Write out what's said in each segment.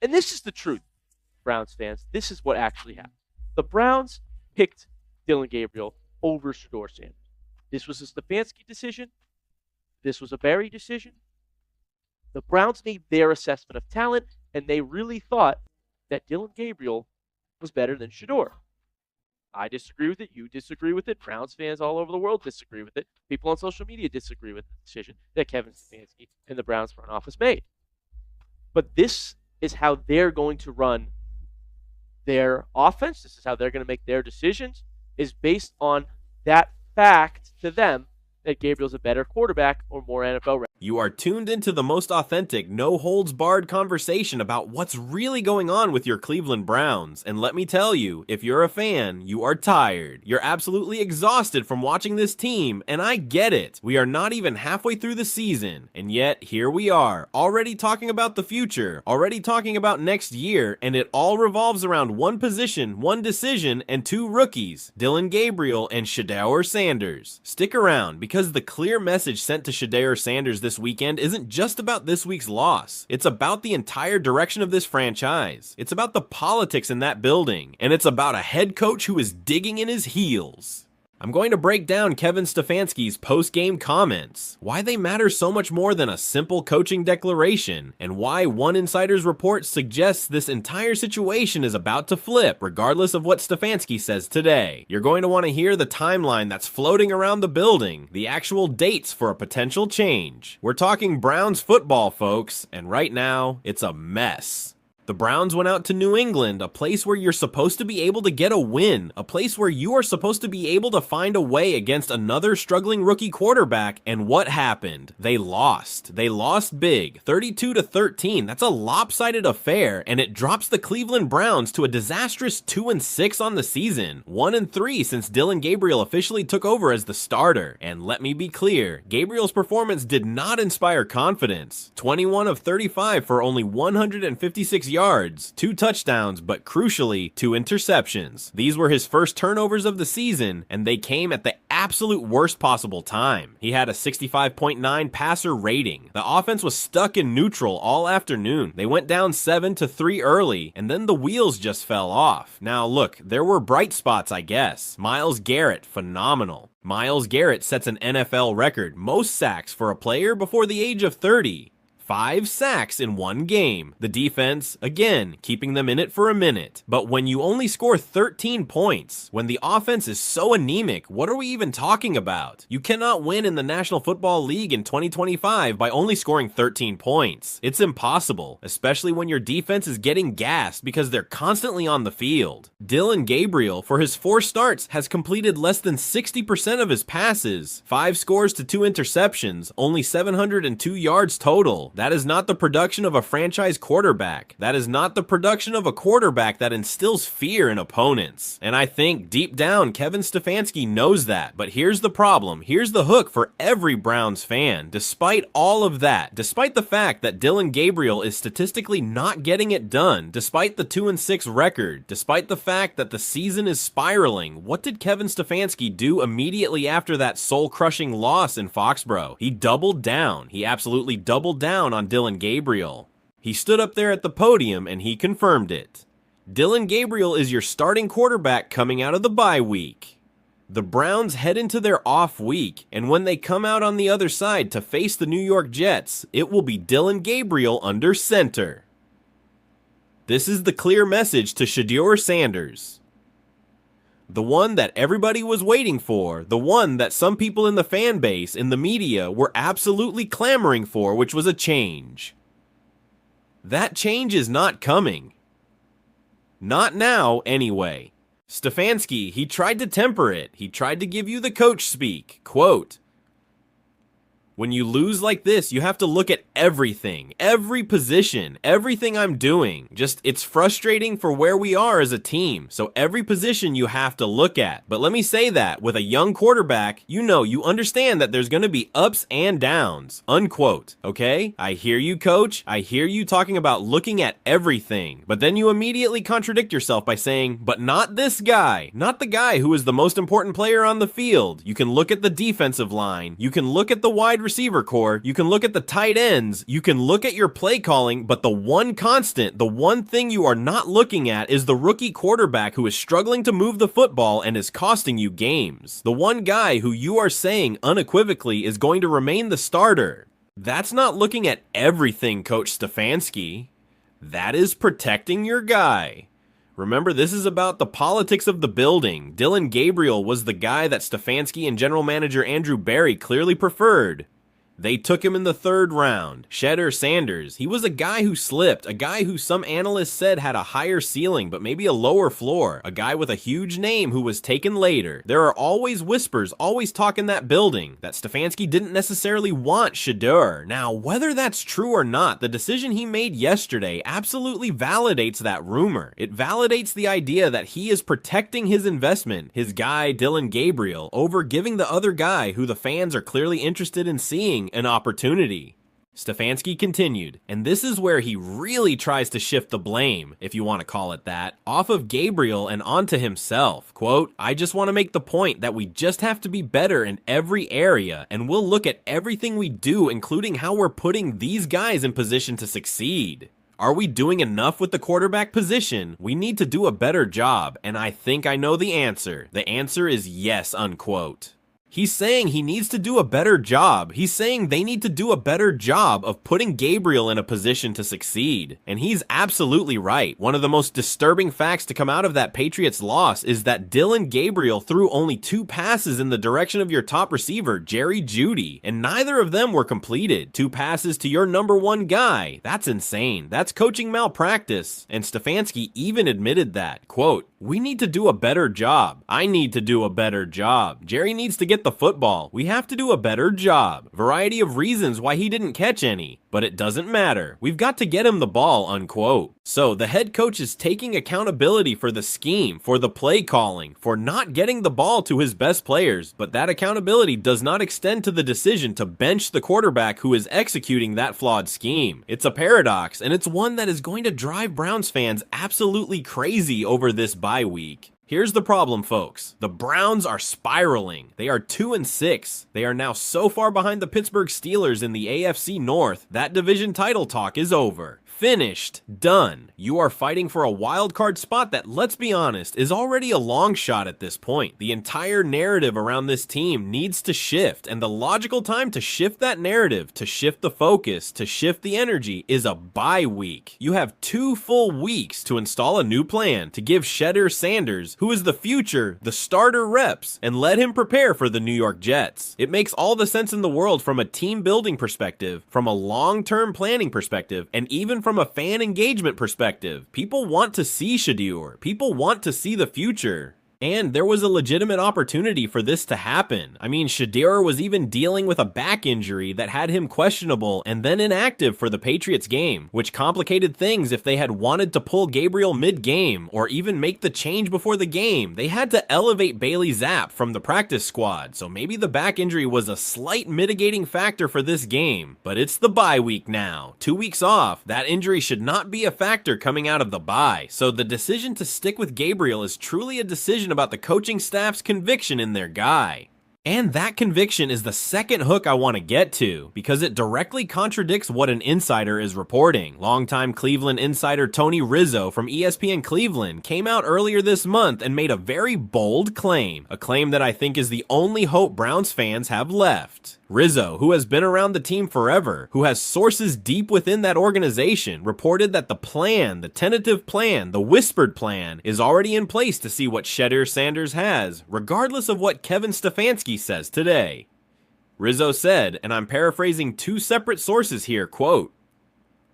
And this is the truth, Browns fans. This is what actually happened. The Browns picked Dillon Gabriel over Shedeur Sanders. This was a Stefanski decision. This was a Barry decision. The Browns made their assessment of talent, and they really thought that Dillon Gabriel was better than Shedeur. I disagree with it. You disagree with it. Browns fans all over the world disagree with it. People on social media disagree with the decision that Kevin Stefanski and the Browns front office made. But this is how they're going to run their offense. This is how they're going to make their decisions, is based on that fact to them that Gabriel's a better quarterback or more NFL ready. You are tuned into the most authentic, no-holds-barred conversation about what's really going on with your Cleveland Browns. And let me tell you, if you're a fan, you are tired. You're absolutely exhausted from watching this team, and I get it. We are not even halfway through the season, and yet here we are, already talking about the future, already talking about next year, and it all revolves around one position, one decision, and two rookies, Dillon Gabriel and Shedeur Sanders. Stick around, because the clear message sent to Shedeur Sanders this weekend isn't just about this week's loss. It's about the entire direction of this franchise. It's about the politics in that building, and it's about a head coach who is digging in his heels. I'm going to break down Kevin Stefanski's post-game comments, why they matter so much more than a simple coaching declaration, and why one insider's report suggests this entire situation is about to flip, regardless of what Stefanski says today. You're going to want to hear the timeline that's floating around the building, the actual dates for a potential change. We're talking Browns football, folks, and right now, it's a mess. The Browns went out to New England, a place where you're supposed to be able to get a win, a place where you are supposed to be able to find a way against another struggling rookie quarterback, and what happened? They lost. They lost big, 32-13. That's a lopsided affair, and it drops the Cleveland Browns to a disastrous 2-6 on the season, 1-3 since Dillon Gabriel officially took over as the starter. And let me be clear, Gabriel's performance did not inspire confidence. 21 of 35 for only 156 yards, 2 touchdowns, but crucially, 2 interceptions. These were his first turnovers of the season, and they came at the absolute worst possible time. He had a 65.9 passer rating. The offense was stuck in neutral all afternoon. They went down 7-3 early, and then the wheels just fell off. Now look, there were bright spots, I guess. Myles Garrett, phenomenal. Myles Garrett sets an NFL record, most sacks for a player before the age of 30. 5 sacks in one game. The defense, again, keeping them in it for a minute. But when you only score 13 points, when the offense is so anemic, what are we even talking about? You cannot win in the National Football League in 2025 by only scoring 13 points. It's impossible, especially when your defense is getting gassed because they're constantly on the field. Dillon Gabriel, for his 4 starts, has completed less than 60% of his passes, 5 scores to 2 interceptions, only 702 yards total. That is not the production of a franchise quarterback. That is not the production of a quarterback that instills fear in opponents. And I think deep down, Kevin Stefanski knows that. But here's the problem. Here's the hook for every Browns fan. Despite all of that, despite the fact that Dillon Gabriel is statistically not getting it done, despite the 2-6 record, despite the fact that the season is spiraling, what did Kevin Stefanski do immediately after that soul-crushing loss in Foxborough? He doubled down. He absolutely doubled down on Dillon Gabriel. He stood up there at the podium and he confirmed it. Dillon Gabriel is your starting quarterback coming out of the bye week. The Browns head into their off week, and when they come out on the other side to face the New York Jets, it will be Dillon Gabriel under center. This is the clear message to Shedeur Sanders. The one that everybody was waiting for, the one that some people in the fan base, in the media, were absolutely clamoring for, which was a change. That change is not coming. Not now, anyway. Stefanski, he tried to temper it. He tried to give you the coach speak. Quote, "When you lose like this, you have to look at everything, every position, everything I'm doing. Just, it's frustrating for where we are as a team. So every position you have to look at. But let me say that, with a young quarterback, you understand that there's going to be ups and downs." Unquote. Okay? I hear you, coach. I hear you talking about looking at everything. But then you immediately contradict yourself by saying, but not this guy. Not the guy who is the most important player on the field. You can look at the defensive line. You can look at the wide receiver core, you can look at the tight ends, you can look at your play calling, but the one constant, the one thing you are not looking at is the rookie quarterback who is struggling to move the football and is costing you games. The one guy who you are saying unequivocally is going to remain the starter. That's not looking at everything, Coach Stefanski. That is protecting your guy. Remember, this is about the politics of the building. Dillon Gabriel was the guy that Stefanski and general manager Andrew Berry clearly preferred. They took him in the 3rd round. Shedeur Sanders, he was a guy who slipped, a guy who some analysts said had a higher ceiling but maybe a lower floor, a guy with a huge name who was taken later. There are always whispers, always talk in that building, that Stefanski didn't necessarily want Shedeur. Now, whether that's true or not, the decision he made yesterday absolutely validates that rumor. It validates the idea that he is protecting his investment, his guy Dillon Gabriel, over giving the other guy who the fans are clearly interested in seeing an opportunity. Stefanski continued, and this is where he really tries to shift the blame, if you want to call it that, off of Gabriel and onto himself. Quote, I just want to make the point that we just have to be better in every area, and we'll look at everything we do, including how we're putting these guys in position to succeed. Are we doing enough with the quarterback position? We need to do a better job, and I think I know the answer. The answer is yes, unquote. He's saying he needs to do a better job. He's saying they need to do a better job of putting Gabriel in a position to succeed. And he's absolutely right. One of the most disturbing facts to come out of that Patriots loss is that Dillon Gabriel threw only 2 passes in the direction of your top receiver, Jerry Jeudy, and neither of them were completed. 2 passes to your number 1 guy. That's insane. That's coaching malpractice. And Stefanski even admitted that. Quote, we need to do a better job. I need to do a better job. Jerry needs to get the football. We have to do a better job. Variety of reasons why he didn't catch any, but it doesn't matter. We've got to get him the ball, unquote. So the head coach is taking accountability for the scheme, for the play calling, for not getting the ball to his best players, but that accountability does not extend to the decision to bench the quarterback who is executing that flawed scheme. It's a paradox, and it's one that is going to drive Browns fans absolutely crazy over this bye week. Here's the problem, folks. The Browns are spiraling. They are 2-6. They are now so far behind the Pittsburgh Steelers in the AFC North, that division title talk is over. Finished. Done. You are fighting for a wild card spot that, let's be honest, is already a long shot at this point. The entire narrative around this team needs to shift, and the logical time to shift that narrative, to shift the focus, to shift the energy is a bye week. You have 2 full weeks to install a new plan, to give Shedeur Sanders, who is the future, the starter reps, and let him prepare for the New York Jets. It makes all the sense in the world from a team building perspective, from a long-term planning perspective, and even from a fan engagement perspective. People want to see Shedeur. People want to see the future. And there was a legitimate opportunity for this to happen. I mean, Shedeur was even dealing with a back injury that had him questionable and then inactive for the Patriots game, which complicated things if they had wanted to pull Gabriel mid-game or even make the change before the game. They had to elevate Bailey Zapp from the practice squad, so maybe the back injury was a slight mitigating factor for this game. But it's the bye week now. 2 weeks off. That injury should not be a factor coming out of the bye. So the decision to stick with Gabriel is truly a decision about the coaching staff's conviction in their guy. And that conviction is the second hook I want to get to, because it directly contradicts what an insider is reporting. Longtime Cleveland insider Tony Rizzo from ESPN Cleveland came out earlier this month and made a very bold claim, a claim that I think is the only hope Browns fans have left. Rizzo, who has been around the team forever, who has sources deep within that organization, reported that the plan, the tentative plan, the whispered plan, is already in place to see what Shedeur Sanders has, regardless of what Kevin Stefanski says today. Rizzo said, and I'm paraphrasing 2 separate sources here, quote,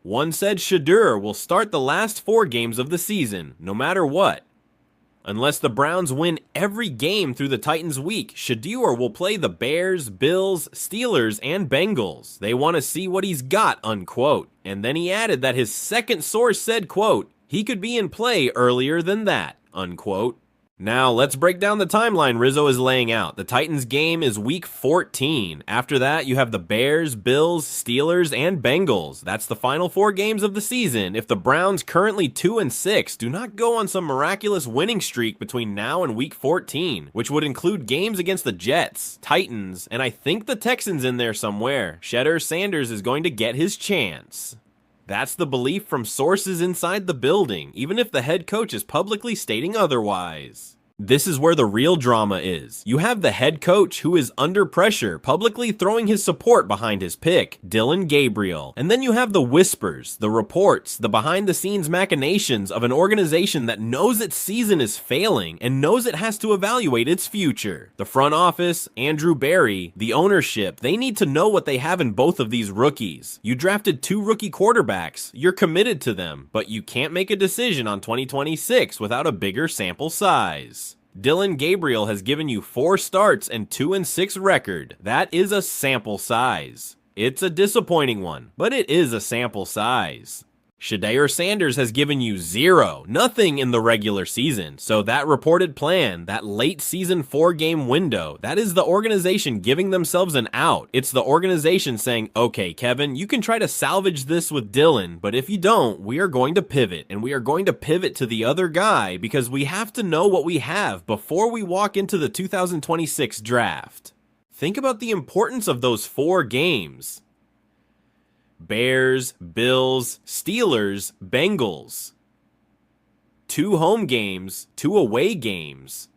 one said Shedeur will start the last 4 games of the season, no matter what. Unless the Browns win every game through the Titans week, Shedeur will play the Bears, Bills, Steelers, and Bengals. They want to see what he's got, unquote. And then he added that his second source said, quote, he could be in play earlier than that, unquote. Now, let's break down the timeline Rizzo is laying out. The Titans game is week 14. After that, you have the Bears, Bills, Steelers, and Bengals. That's the final 4 games of the season. If the Browns, currently 2-6, do not go on some miraculous winning streak between now and week 14, which would include games against the Jets, Titans, and I think the Texans in there somewhere, Shedeur Sanders is going to get his chance. That's the belief from sources inside the building, even if the head coach is publicly stating otherwise. This is where the real drama is. You have the head coach who is under pressure, publicly throwing his support behind his pick, Dillon Gabriel. And then you have the whispers, the reports, the behind-the-scenes machinations of an organization that knows its season is failing and knows it has to evaluate its future. The front office, Andrew Berry, the ownership, they need to know what they have in both of these rookies. You drafted 2 rookie quarterbacks, you're committed to them, but you can't make a decision on 2026 without a bigger sample size. Dillon Gabriel has given you 4 starts and 2-6 record. That is a sample size. It's a disappointing one, but it is a sample size. Shedeur Sanders has given you 0, nothing in the regular season, so that reported plan, that late season 4-game window, that is the organization giving themselves an out. It's the organization saying, okay, Kevin, you can try to salvage this with Dillon, but if you don't, we are going to pivot, and we are going to pivot to the other guy because we have to know what we have before we walk into the 2026 draft. Think about the importance of those 4 games. Bears, Bills, Steelers, Bengals. 2 home games, 2 away games.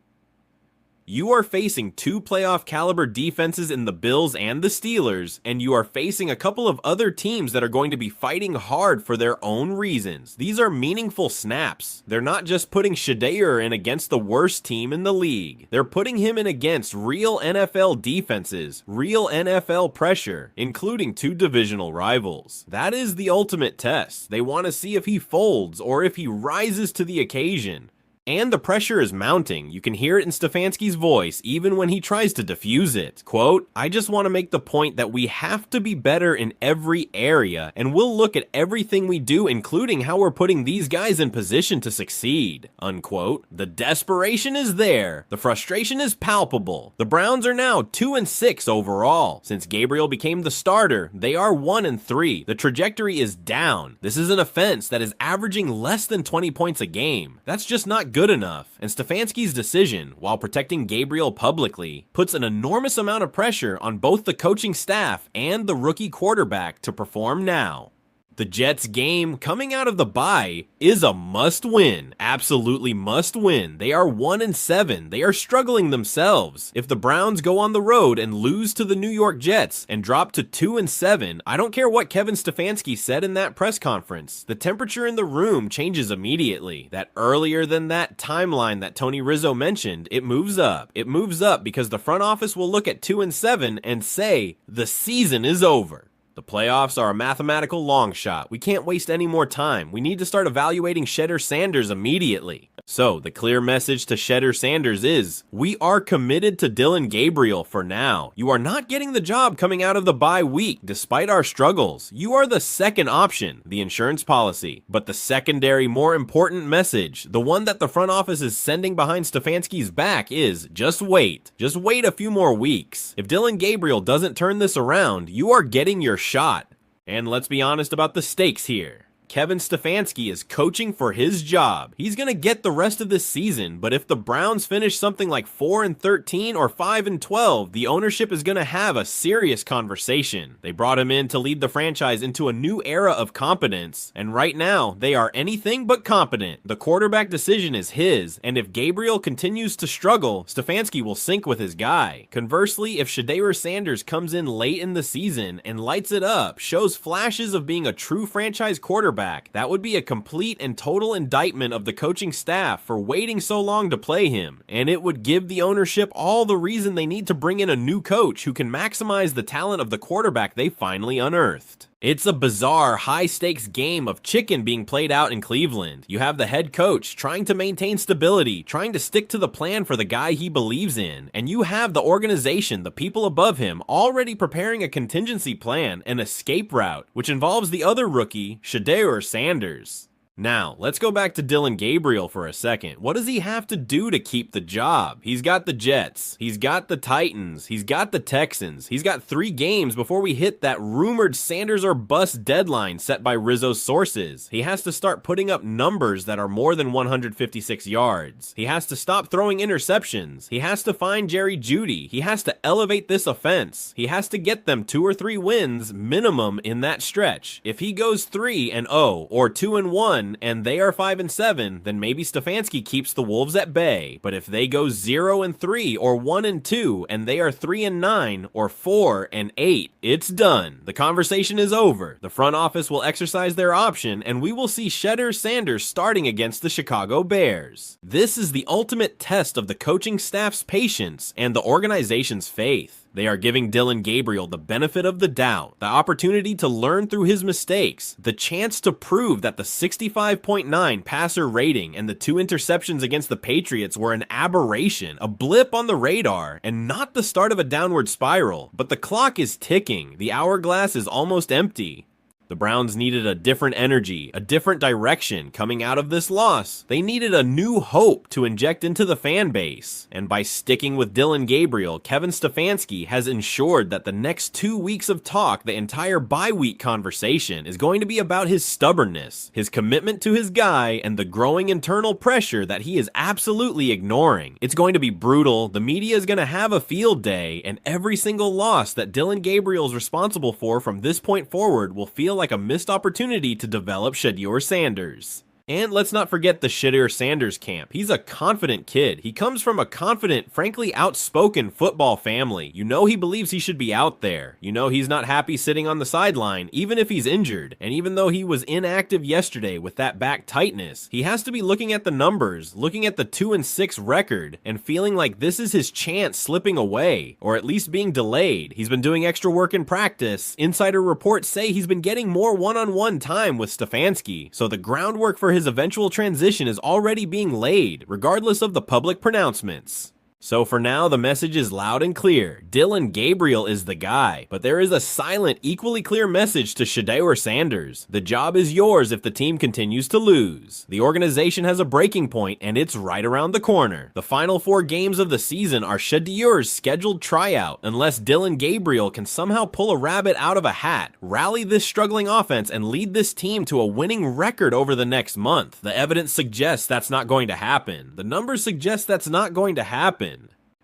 You are facing 2 playoff caliber defenses in the Bills and the Steelers, and you are facing a couple of other teams that are going to be fighting hard for their own reasons. These are meaningful snaps. They're not just putting Shedeur in against the worst team in the league. They're putting him in against real NFL defenses, real NFL pressure, including 2 divisional rivals. That is the ultimate test. They want to see if he folds or if he rises to the occasion. And the pressure is mounting. You can hear it in Stefanski's voice, even when he tries to diffuse it. Quote, I just want to make the point that we have to be better in every area, and we'll look at everything we do, including how we're putting these guys in position to succeed. Unquote. The desperation is there. The frustration is palpable. The Browns are now 2-6 overall. Since Gabriel became the starter, they are 1-3. The trajectory is down. This is an offense that is averaging less than 20 points a game. That's just not good enough, and Stefanski's decision, while protecting Gabriel publicly, puts an enormous amount of pressure on both the coaching staff and the rookie quarterback to perform now. The Jets game coming out of the bye is a must win, absolutely must win. They are 1-7, they are struggling themselves. If the Browns go on the road and lose to the New York Jets and drop to 2-7, I don't care what Kevin Stefanski said in that press conference. The temperature in the room changes immediately. That earlier than that timeline that Tony Rizzo mentioned, it moves up. It moves up because the front office will look at 2-7 and say, the season is over. The playoffs are a mathematical long shot. We can't waste any more time. We need to start evaluating Shedeur Sanders immediately. So, the clear message to Shedeur Sanders is, we are committed to Dillon Gabriel for now. You are not getting the job coming out of the bye week, despite our struggles. You are the second option, the insurance policy. But the secondary, more important message, the one that the front office is sending behind Stefanski's back is, just wait. Just wait a few more weeks. If Dillon Gabriel doesn't turn this around, you are getting your shot. And let's be honest about the stakes here. Kevin Stefanski is coaching for his job. He's going to get the rest of this season, but if the Browns finish something like 4-13 or 5-12, the ownership is going to have a serious conversation. They brought him in to lead the franchise into a new era of competence, and right now, they are anything but competent. The quarterback decision is his, and if Gabriel continues to struggle, Stefanski will sink with his guy. Conversely, if Shedeur Sanders comes in late in the season and lights it up, shows flashes of being a true franchise quarterback, that would be a complete and total indictment of the coaching staff for waiting so long to play him, and it would give the ownership all the reason they need to bring in a new coach who can maximize the talent of the quarterback they finally unearthed. It's a bizarre, high-stakes game of chicken being played out in Cleveland. You have the head coach trying to maintain stability, trying to stick to the plan for the guy he believes in, and you have the organization, the people above him, already preparing a contingency plan, an escape route, which involves the other rookie, Shedeur Sanders. Now, let's go back to Dillon Gabriel for a second. What does he have to do to keep the job? He's got the Jets, he's got the Titans, he's got the Texans, he's got 3 games before we hit that rumored Sanders or bust deadline set by Rizzo's sources. He has to start putting up numbers that are more than 156 yards. He has to stop throwing interceptions. He has to find Jerry Jeudy. He has to elevate this offense. He has to get them 2 or 3 wins minimum in that stretch. If he goes 3-0 or 2-1, and they are 5-7, then maybe Stefanski keeps the Wolves at bay. But if they go 0-3 or 1-2 and they are 3-9 or 4-8, it's done. The conversation is over. The front office will exercise their option, and we will see Shedeur Sanders starting against the Chicago Bears. This is the ultimate test of the coaching staff's patience and the organization's faith. They are giving Dillon Gabriel the benefit of the doubt, the opportunity to learn through his mistakes, the chance to prove that the 65.9 passer rating and the 2 interceptions against the Patriots were an aberration, a blip on the radar, and not the start of a downward spiral. But the clock is ticking. The hourglass is almost empty. The Browns needed a different energy, a different direction coming out of this loss. They needed a new hope to inject into the fan base. And by sticking with Dillon Gabriel, Kevin Stefanski has ensured that the next 2 weeks of talk, the entire bye week conversation, is going to be about his stubbornness, his commitment to his guy, and the growing internal pressure that he is absolutely ignoring. It's going to be brutal, the media is going to have a field day, and every single loss that Dillon Gabriel is responsible for from this point forward will feel like a missed opportunity to develop Shedeur Sanders. And let's not forget the Shedeur Sanders camp. He's a confident kid. He comes from a confident, frankly outspoken football family. You know he believes he should be out there. You know he's not happy sitting on the sideline, even if he's injured. And even though he was inactive yesterday with that back tightness, he has to be looking at the numbers, looking at the 2-6 record, and feeling like this is his chance slipping away, or at least being delayed. He's been doing extra work in practice. Insider reports say he's been getting more one-on-one time with Stefanski, so the groundwork for his eventual transition is already being laid, regardless of the public pronouncements. So for now, the message is loud and clear. Dillon Gabriel is the guy, but there is a silent, equally clear message to Shedeur Sanders. The job is yours if the team continues to lose. The organization has a breaking point, and it's right around the corner. The final 4 games of the season are Shedeur's scheduled tryout, unless Dillon Gabriel can somehow pull a rabbit out of a hat, rally this struggling offense, and lead this team to a winning record over the next month. The evidence suggests that's not going to happen. The numbers suggest that's not going to happen.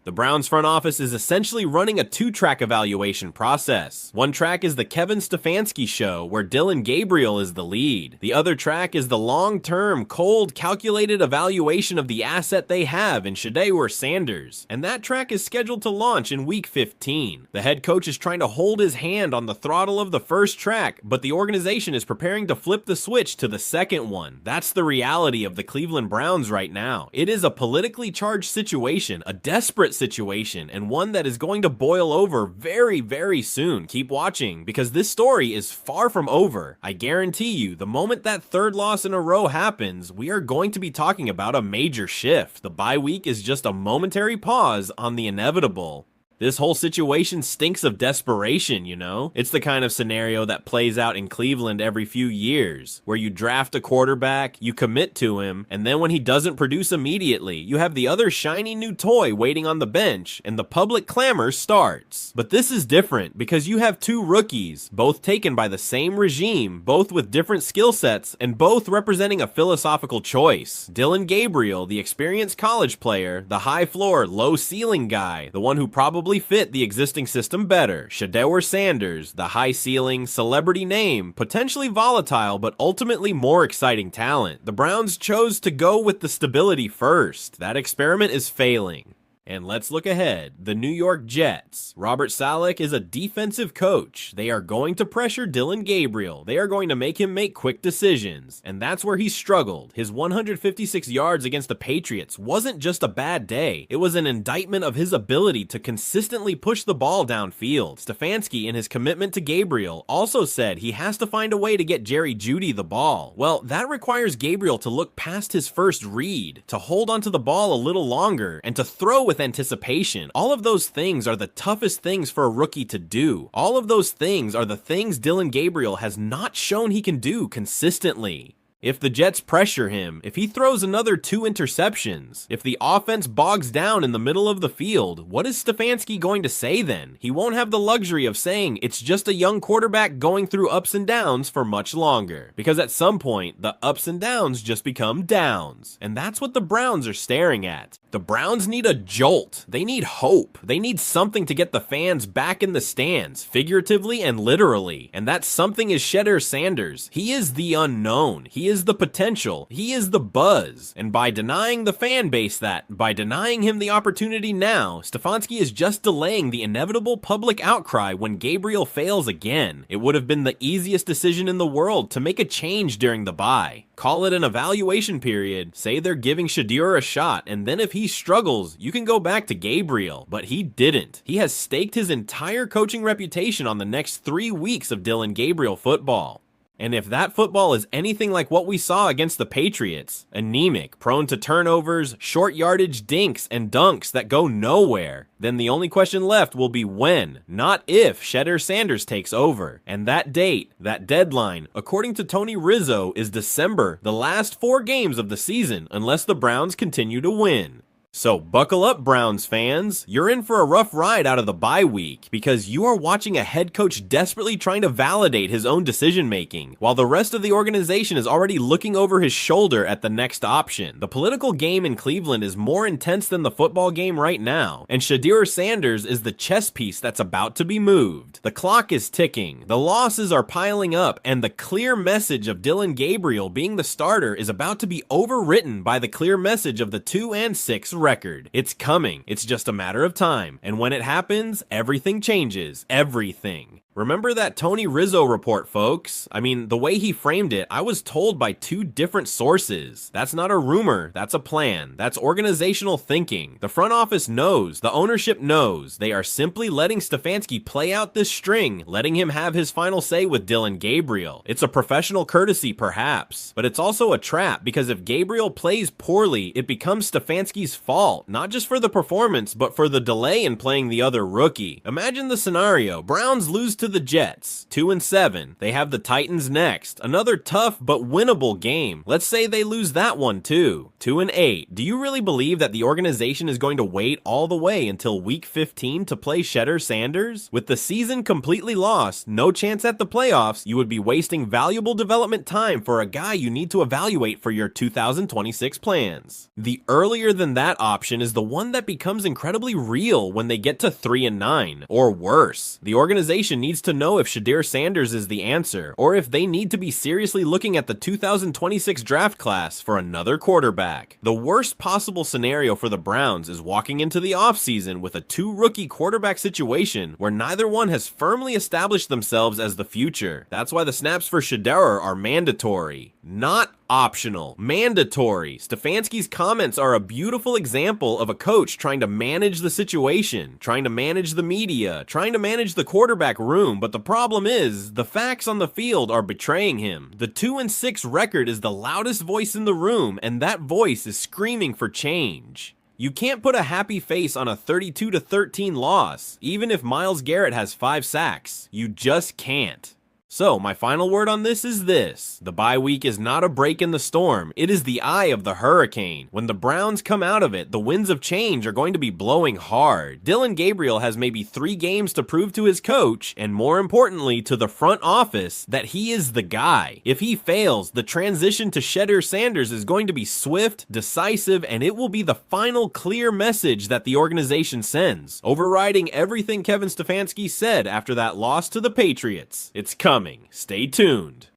The Browns front office is essentially running a 2-track evaluation process. One track is the Kevin Stefanski show, where Dillon Gabriel is the lead. The other track is the long-term, cold, calculated evaluation of the asset they have in Shedeur Sanders. And that track is scheduled to launch in week 15. The head coach is trying to hold his hand on the throttle of the first track, but the organization is preparing to flip the switch to the second one. That's the reality of the Cleveland Browns right now. It is a politically charged situation, a desperate situation, and one that is going to boil over very, very soon. Keep watching, because this story is far from over. I guarantee you, the moment that 3rd loss in a row happens, we are going to be talking about a major shift. The bye week is just a momentary pause on the inevitable. This whole situation stinks of desperation, you know? It's the kind of scenario that plays out in Cleveland every few years, where you draft a quarterback, you commit to him, and then when he doesn't produce immediately, you have the other shiny new toy waiting on the bench, and the public clamor starts. But this is different, because you have 2 rookies, both taken by the same regime, both with different skill sets, and both representing a philosophical choice. Dillon Gabriel, the experienced college player, the high floor, low ceiling guy, the one who probably fit the existing system better. Shedeur Sanders, the high ceiling, celebrity name, potentially volatile, but ultimately more exciting talent. The Browns chose to go with the stability first. That experiment is failing. And let's look ahead. The New York Jets. Robert Saleh is a defensive coach. They are going to pressure Dillon Gabriel. They are going to make him make quick decisions. And that's where he struggled. His 156 yards against the Patriots wasn't just a bad day. It was an indictment of his ability to consistently push the ball downfield. Stefanski, in his commitment to Gabriel, also said he has to find a way to get Jerry Jeudy the ball. Well, that requires Gabriel to look past his first read, to hold onto the ball a little longer, and to throw with anticipation. All of those things are the toughest things for a rookie to do. All of those things are the things Dillon Gabriel has not shown he can do consistently. If the Jets pressure him, if he throws another 2 interceptions, if the offense bogs down in the middle of the field, what is Stefanski going to say then? He won't have the luxury of saying it's just a young quarterback going through ups and downs for much longer. Because at some point, the ups and downs just become downs. And that's what the Browns are staring at. The Browns need a jolt. They need hope. They need something to get the fans back in the stands, figuratively and literally. And that something is Shedeur Sanders. He is the unknown. He is the potential. He is the buzz. And by denying the fan base that, by denying him the opportunity now, Stefanski is just delaying the inevitable public outcry when Gabriel fails again. It would have been the easiest decision in the world to make a change during the bye. Call it an evaluation period, say they're giving Shedeur a shot, and then if he struggles, you can go back to Gabriel. But he didn't. He has staked his entire coaching reputation on the next 3 weeks of Dillon Gabriel football. And if that football is anything like what we saw against the Patriots, anemic, prone to turnovers, short yardage dinks and dunks that go nowhere, then the only question left will be when, not if, Shedeur Sanders takes over. And that date, that deadline, according to Tony Rizzo, is December, the last 4 games of the season, unless the Browns continue to win. So buckle up, Browns fans. You're in for a rough ride out of the bye week because you are watching a head coach desperately trying to validate his own decision-making, while the rest of the organization is already looking over his shoulder at the next option. The political game in Cleveland is more intense than the football game right now, and Shedeur Sanders is the chess piece that's about to be moved. The clock is ticking, the losses are piling up, and the clear message of Dillon Gabriel being the starter is about to be overwritten by the clear message of the 2-6 record. It's coming. It's just a matter of time. And when it happens, everything changes. Everything. Remember that Tony Rizzo report, folks? I mean, the way he framed it, I was told by 2 different sources. That's not a rumor, that's a plan. That's organizational thinking. The front office knows, the ownership knows. They are simply letting Stefanski play out this string, letting him have his final say with Dillon Gabriel. It's a professional courtesy, perhaps, but it's also a trap because if Gabriel plays poorly, it becomes Stefanski's fault, not just for the performance, but for the delay in playing the other rookie. Imagine the scenario. Browns lose to the Jets, 2-7. They have the Titans next, another tough but winnable game. Let's say they lose that one too, 2-8. Do you really believe that the organization is going to wait all the way until week 15 to play Shedeur Sanders? With the season completely lost, no chance at the playoffs, you would be wasting valuable development time for a guy you need to evaluate for your 2026 plans. The earlier than that option is the one that becomes incredibly real when they get to 3-9, or worse. The organization needs to know if Shedeur Sanders is the answer, or if they need to be seriously looking at the 2026 draft class for another quarterback. The worst possible scenario for the Browns is walking into the offseason with a 2-rookie quarterback situation where neither one has firmly established themselves as the future. That's why the snaps for Shedeur are mandatory, not optional. Mandatory. Stefanski's comments are a beautiful example of a coach trying to manage the situation, trying to manage the media, trying to manage the quarterback room, but the problem is, the facts on the field are betraying him. The 2-6 record is the loudest voice in the room, and that voice is screaming for change. You can't put a happy face on a 32-13 loss, even if Myles Garrett has 5 sacks. You just can't. So, my final word on this is this. The bye week is not a break in the storm. It is the eye of the hurricane. When the Browns come out of it, the winds of change are going to be blowing hard. Dillon Gabriel has maybe 3 games to prove to his coach, and more importantly, to the front office, that he is the guy. If he fails, the transition to Shedeur Sanders is going to be swift, decisive, and it will be the final clear message that the organization sends, overriding everything Kevin Stefanski said after that loss to the Patriots. It's coming. Stay tuned.